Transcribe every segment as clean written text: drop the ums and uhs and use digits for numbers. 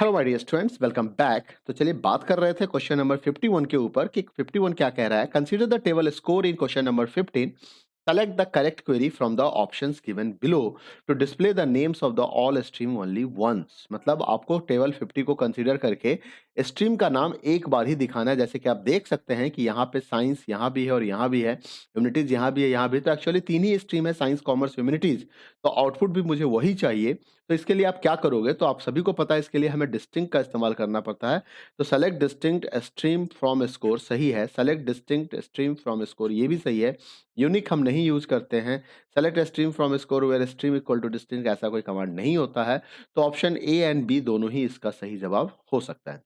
Hello my dear students, welcome back. तो चलिए बात कर रहे थे क्वेश्चन नंबर 51 के ऊपर कि 51 क्या कह रहा है। Consider the table score in question number 15। Select the correct query from the options given below to display the names of the all stream only once. मतलब आपको टेबल 50 को कंसीडर करके स्ट्रीम का नाम एक बार ही दिखाना है। जैसे कि आप देख सकते हैं कि यहाँ पे साइंस यहाँ भी है और यहाँ भी है, ह्यूमैनिटीज यहाँ भी है, यहाँ भी है। तो एक्चुअली तीन ही स्ट्रीम है, साइंस कॉमर्स ह्यूमैनिटीज। तो आउटपुट भी मुझे वही चाहिए। तो इसके लिए आप क्या करोगे, तो आप सभी को पता है इसके लिए हमें डिस्टिंक्ट का इस्तेमाल करना पड़ता है। तो select distinct stream from score सही है, select distinct stream from score ये भी सही है। यूनिक हम नहीं यूज करते हैं। Select stream from score where stream equal to distinct ऐसा कोई कमांड नहीं होता है। तो ऑप्शन ए एंड बी दोनों ही इसका सही जवाब हो सकता है।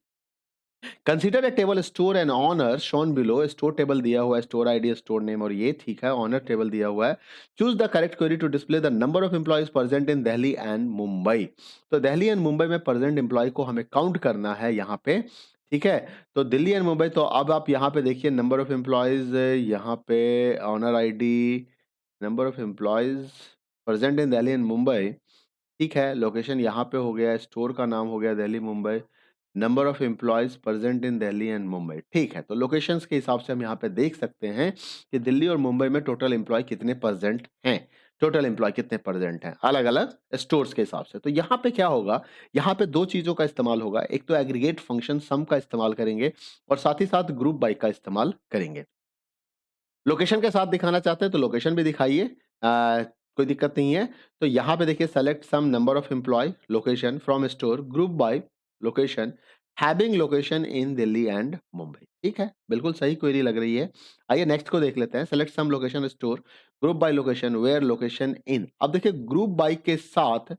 Consider a table store and owner shown below. Store table दिया हुआ है, स्टोर आईडी, स्टोर नेम और ये ठीक है। ऑनर टेबल दिया हुआ है। Choose the correct query to display the number of employees present in Delhi and Mumbai. तो दिल्ली एंड मुंबई में प्रेजेंट एम्प्लॉय को हमें काउंट करना है यहाँ पे। ठीक है, तो दिल्ली एंड मुंबई। तो अब आप यहाँ पे देखिए नंबर ऑफ एम्प्लॉयज, यहाँ पे owner ID, number of employees present in Delhi and Mumbai. ठीक है, लोकेशन यहाँ पे हो गया, स्टोर का नाम हो गया Delhi Mumbai, number of employees present in Delhi and Mumbai. ठीक है, तो लोकेशंस के हिसाब से हम यहाँ पे देख सकते हैं कि दिल्ली और मुंबई में टोटल एम्प्लॉय कितने प्रेजेंट हैं। टोटल एम्प्लॉय कितने प्रेजेंट हैं अलग अलग स्टोर्स के हिसाब से। तो यहाँ पे क्या होगा, यहाँ पे दो चीजों का इस्तेमाल होगा। एक तो एग्रीगेट फंक्शन सम का इस्तेमाल करेंगे और साथ ही साथ ग्रुप बाई का इस्तेमाल करेंगे। लोकेशन के साथ दिखाना चाहते हैं तो लोकेशन भी दिखाइए, कोई दिक्कत नहीं है। तो यहाँ पे देखिए select some number of employ location from store group by location having location in Delhi and Mumbai. ठीक है, बिल्कुल सही क्वेरी लग रही है। आइए नेक्स्ट को देख लेते हैं। Select some location store group by location where location in. अब देखिए ग्रुप बाय के साथ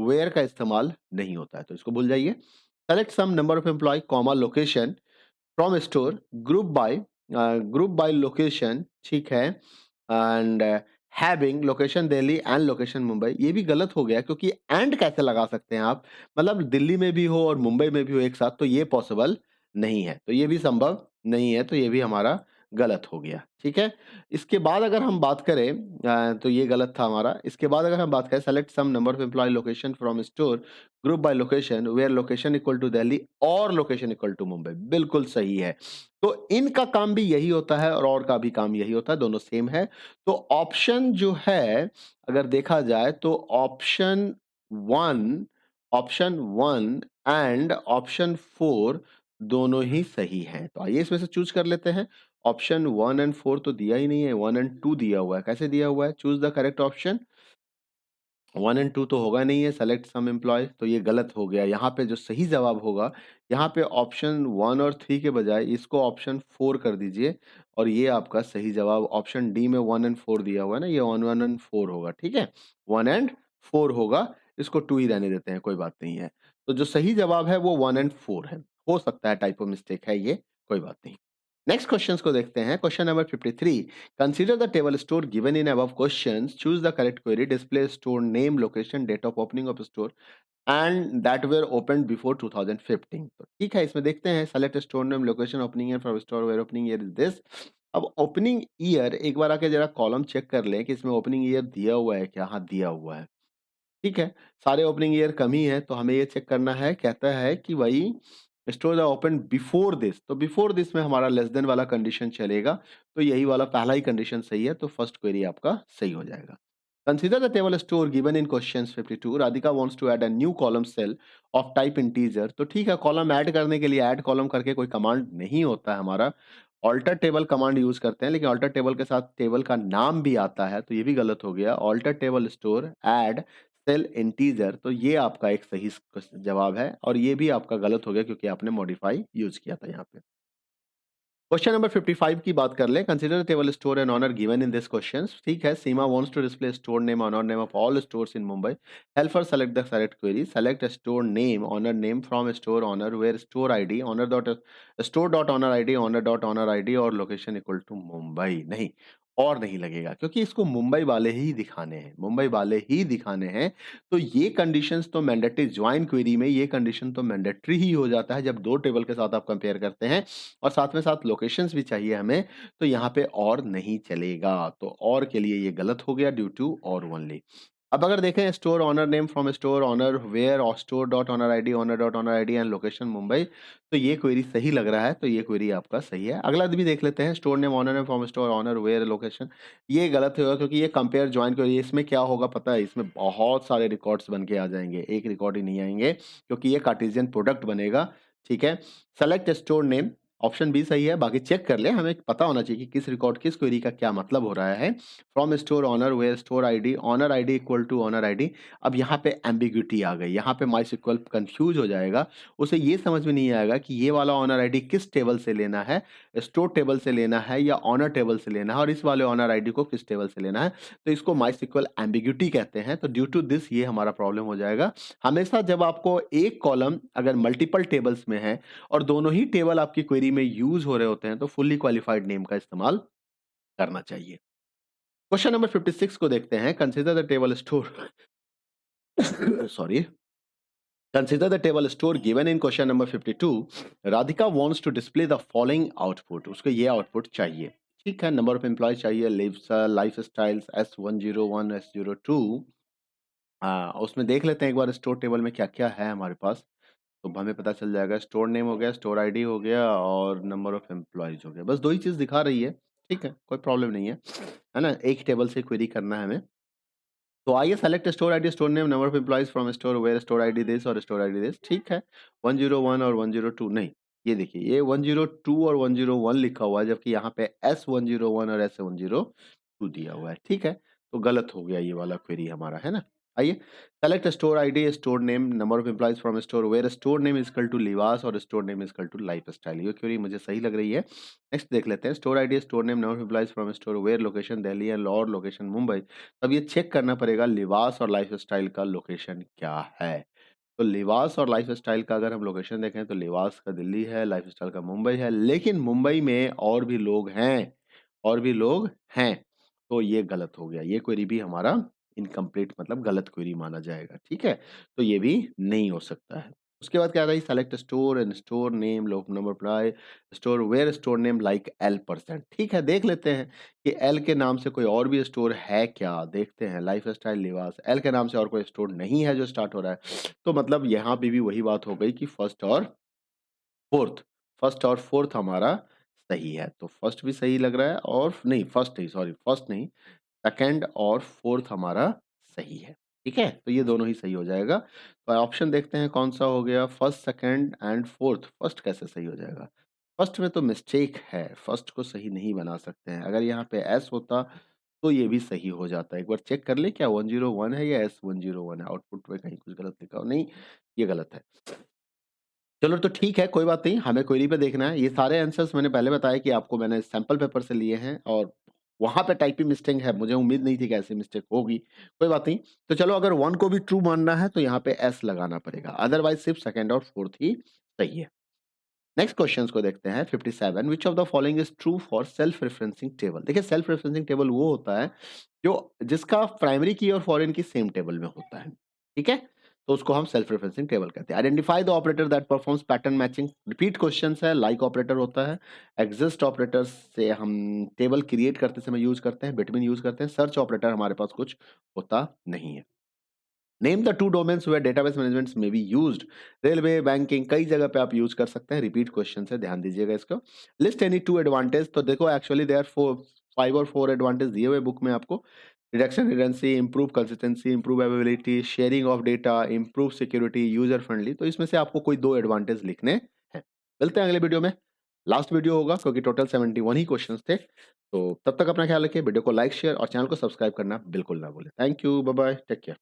वेयर का इस्तेमाल नहीं होता है, तो इसको भूल जाइए। Select some number of employ comma location from store group by location. ठीक है, and having location Delhi and location Mumbai. ये भी गलत हो गया क्योंकि एंड कैसे लगा सकते हैं आप, मतलब दिल्ली में भी हो और मुंबई में भी हो एक साथ, तो ये पॉसिबल नहीं है, तो ये भी संभव नहीं है। तो ये भी हमारा गलत हो गया। ठीक है, इसके बाद अगर हम बात करें, तो ये गलत था हमारा। इसके बाद अगर हम बात करें select some number of employ location from store group by location where location equal to Delhi और लोकेशन इक्वल टू मुंबई, बिल्कुल सही है। तो इनका काम भी यही होता है और का भी काम यही होता है, दोनों सेम है। तो ऑप्शन जो है अगर देखा जाए तो वन ऑप्शन 1 एंड ऑप्शन 4 दोनों ही सही हैं। तो आइए इसमें से चूज कर लेते हैं। ऑप्शन 1 एंड 4 तो दिया ही नहीं है, 1 एंड 2 दिया हुआ है। कैसे दिया हुआ है, choose the correct option. 1 and 2 तो होगा नहीं है, सेलेक्ट सम एम्प्लॉय, तो ये गलत हो गया। यहाँ पे जो सही जवाब होगा, यहाँ पे ऑप्शन 1 और 3 के बजाय इसको ऑप्शन 4 कर दीजिए और ये आपका सही जवाब ऑप्शन डी में 1 एंड 4 दिया हुआ है ना, ये 1 1 एंड 4 होगा। ठीक है, 1 एंड 4 होगा, इसको 2 ही रहने देते हैं, कोई बात नहीं है। तो जो सही जवाब है वो 1 एंड 4 है। हो सकता है टाइपो मिस्टेक है ये, कोई बात नहीं। नेक्स्ट क्वेश्चंस को देखते हैं। Question number 53। Consider the table store given in above questions. Choose the correct query. Display store name, location, date of opening of store and that were opened before 2015। तो ठीक है, इसमें देखते हैं। Select store name, location, opening year, from store where opening year is this. अब opening year एक बार आके जरा कॉलम चेक कर लें कि इसमें ओपनिंग ईयर दिया हुआ है क्या। हाँ, दिया हुआ है। ठीक है, सारे ओपनिंग ईयर कम ही है, तो हमें ये चेक करना है। कहता है कि भाई store are open before this, तो बिफोर दिस में हमारा लेस देन वाला कंडीशन चलेगा। तो यही वाला पहला ही कंडीशन सही है, तो फर्स्ट क्वेरी आपका सही हो जाएगा। Consider the table store given in question 52। Radhika wants to add a new column sale of type integer. तो ठीक है, कॉलम ऐड करने के लिए ऐड कॉलम करके कोई कमांड नहीं होता है हमारा। ऑल्टर टेबल कमांड यूज करते हैं, लेकिन ऑल्टर टेबल के साथ टेबल का नाम भी आता है, तो ये भी गलत हो गया। Alter table store add sale integer, तो ये आपका एक सही जवाब है और ये भी आपका गलत हो गया क्योंकि आपने मॉडिफाई यूज किया था यहाँ पे। क्वेश्चन नंबर 55 की बात कर लें। Consider table store and owner given in this question. ठीक है, Seema wants to display store name owner name of all stores in Mumbai. Help her select the correct query. Select store name owner name from store owner where store ID owner dot store dot owner ID owner dot owner ID और location equal to Mumbai. नहीं, और नहीं लगेगा क्योंकि इसको मुंबई वाले ही दिखाने हैं, मुंबई वाले ही दिखाने हैं। तो ये कंडीशंस तो मैंडेटरी, ज्वाइन क्वेरी में ये कंडीशन तो मैंडेटरी ही हो जाता है जब दो टेबल के साथ आप कंपेयर करते हैं और साथ में साथ लोकेशंस भी चाहिए हमें। तो यहाँ पे और नहीं चलेगा, तो और के लिए ये गलत हो गया ड्यू टू और ओनली। अब अगर देखें store owner name from store owner where और store dot owner ID and location Mumbai, तो ये क्वेरी सही लग रहा है, तो ये क्वेरी आपका सही है। अगला भी देख लेते हैं, store name owner name from store owner where location, ये गलत होगा क्योंकि ये कंपेयर ज्वाइन क्वेरी। इसमें क्या होगा पता है, इसमें बहुत सारे रिकॉर्ड्स बन के आ जाएंगे, एक रिकॉर्ड ही नहीं आएंगे क्योंकि ये कार्टेशियन प्रोडक्ट बनेगा। ठीक है, select store name, option B सही है, बाकी चेक कर ले, हमें पता होना चाहिए कि किस रिकॉर्ड किस क्वेरी का क्या मतलब हो रहा है। From store owner where store ID owner ID equal to owner ID. अब यहाँ पे एम्बिग्यूटी आ गई, यहाँ पे माइस्क्ल कंफ्यूज हो जाएगा, उसे ये समझ में नहीं आएगा कि ये वाला ओनर आईडी किस टेबल से लेना है, स्टोर टेबल से लेना है या ऑनर टेबल से लेना है, और इस वाले ऑनर आईडी को किस टेबल से लेना है। तो इसको माइस्क्ल एम्बिग्यूटी कहते हैं। तो ड्यू टू दिस ये हमारा प्रॉब्लम हो जाएगा। हमेशा जब आपको एक कॉलम अगर मल्टीपल टेबल्स में है और दोनों ही टेबल आपकी क्वेरी में यूज हो रहे होते हैं, तो फुल्ली क्वालिफाइड नेम का इस्तेमाल करना चाहिए। क्वेश्चन नंबर 56 को देखते हैं, consider the table store sorry, consider the table store given in question number 52. Radhika wants to display the following output. उसको ये आउटपुट चाहिए। ठीक है, नंबर ऑफ एम्प्लॉय चाहिए, लाइफ स्टाइल्स S101 S02। उसमें देख लेते हैं एक बार स्टोर टेबल में क्या क्या है हमारे पास, तो हमें पता चल जाएगा। स्टोर नेम हो गया, स्टोर आईडी हो गया और नंबर ऑफ एम्प्लॉयज हो गया, बस दो ही चीज दिखा रही है। ठीक है, कोई प्रॉब्लम नहीं है ना, एक टेबल से क्वेरी करना है हमें। तो आइए, select store ID store name number of employees from store where store ID this और स्टोर आईडी दिस। ठीक है, 101 और 102 नहीं, ये देखिए ये 102 और 101 लिखा हुआ है, जबकि यहाँ पे S101 और S102 दिया हुआ है। ठीक है, तो गलत हो गया ये वाला क्वेरी हमारा, है ना। आइए, select store ID store name number of employees from store where store name equal to Libas और store name equal to lifestyle. ये क्वेरी मुझे सही लग रही है। नेक्स्ट देख लेते हैं, store ID store name number of employees from store where location Delhi and और लोकेशन मुंबई। अब ये चेक करना पड़ेगा लिबास और लाइफस्टाइल का लोकेशन क्या है। तो लिबास और लाइफस्टाइल का अगर हम लोकेशन देखें तो लिबास का दिल्ली है, लाइफस्टाइल का मुंबई है, लेकिन मुंबई में और भी लोग हैं, और भी लोग हैं, तो ये गलत हो गया। ये क्वेरी भी हमारा इनकम्प्लीट मतलब गलत क्वेरी माना जाएगा। ठीक है, तो ये भी नहीं हो सकता है। उसके बाद क्या रही, select store and store name loc number apply store where store name like L%। ठीक है, देख लेते हैं कि एल के नाम से कोई और भी स्टोर है क्या, देखते हैं। लाइफस्टाइल लिबास, एल के नाम से और कोई स्टोर नहीं है जो स्टार्ट हो रहा है, तो मतलब यहाँ पे भी वही बात हो गई कि फर्स्ट और फोर्थ हमारा सही है। तो फर्स्ट भी सही लग रहा है, और नहीं फर्स्ट नहीं, सॉरी फर्स्ट नहीं, सेकंड और फोर्थ हमारा सही है। ठीक है, तो ये दोनों ही सही हो जाएगा। तो ऑप्शन देखते हैं कौन सा हो गया, first second and fourth. First कैसे सही हो जाएगा, फर्स्ट में तो मिस्टेक है, फर्स्ट को सही नहीं बना सकते हैं। अगर यहाँ पे एस होता तो ये भी सही हो जाता है। एक बार चेक कर ले क्या 101 है या S101 है, आउटपुट में कहीं कुछ गलत लिखा हो, नहीं ये गलत है। चलो तो ठीक है, कोई बात नहीं, हमें क्वेरी पे देखना है। ये सारे आंसर्स मैंने पहले बताया कि आपको मैंने सैंपल पेपर से लिए हैं, और वहाँ पे टाइपिंग मिस्टेक है, मुझे उम्मीद नहीं थी कि ऐसी मिस्टेक होगी। कोई बात नहीं, तो चलो अगर 1 को भी ट्रू मानना है तो यहाँ पे एस लगाना पड़ेगा, अदरवाइज सिर्फ सेकंड और फोर्थ ही सही है। नेक्स्ट क्वेश्चंस को देखते हैं 57, which of the following is true for self referencing table. देखिए, सेल्फ रेफरेंसिंग टेबल वो होता है जो जिसका प्राइमरी की और फॉरेन की सेम टेबल में होता है। ठीक है, तो उसको हम सेल्फ रेफरेंसिंग टेबल कहते हैं। Identify the operator that performs pattern matching, repeat questions है, लाइक ऑपरेटर होता है। एग्जिस्ट ऑपरेटर से हम टेबल क्रिएट करते समय यूज करते हैं, बिटवीन यूज करते हैं। सर्च ऑपरेटर हमारे पास कुछ होता नहीं है। Name the two domains where database management में बी यूज्ड, रेलवे बैंकिंग कई जगह पे आप यूज कर सकते हैं। रिपीट क्वेश्चन से ध्यान दीजिएगा इसको। लिस्ट एनी टू एडवांटेज, तो देखो एक्चुअली देयर फोर 5 और 4 एडवांटेज दिए हुए बुक में आपको। Reduction redundancy, improve consistency, improve availability, sharing of data, improve security, user friendly. तो इसमें से आपको कोई 2 एडवांटेज लिखने हैं। मिलते हैं अगले वीडियो में, लास्ट वीडियो होगा क्योंकि टोटल 71 ही क्वेश्चंस थे। तो तब तक अपना ख्याल रखिए, वीडियो को लाइक शेयर और चैनल को सब्सक्राइब करना बिल्कुल ना भूलें। Thank you, bye bye, take care.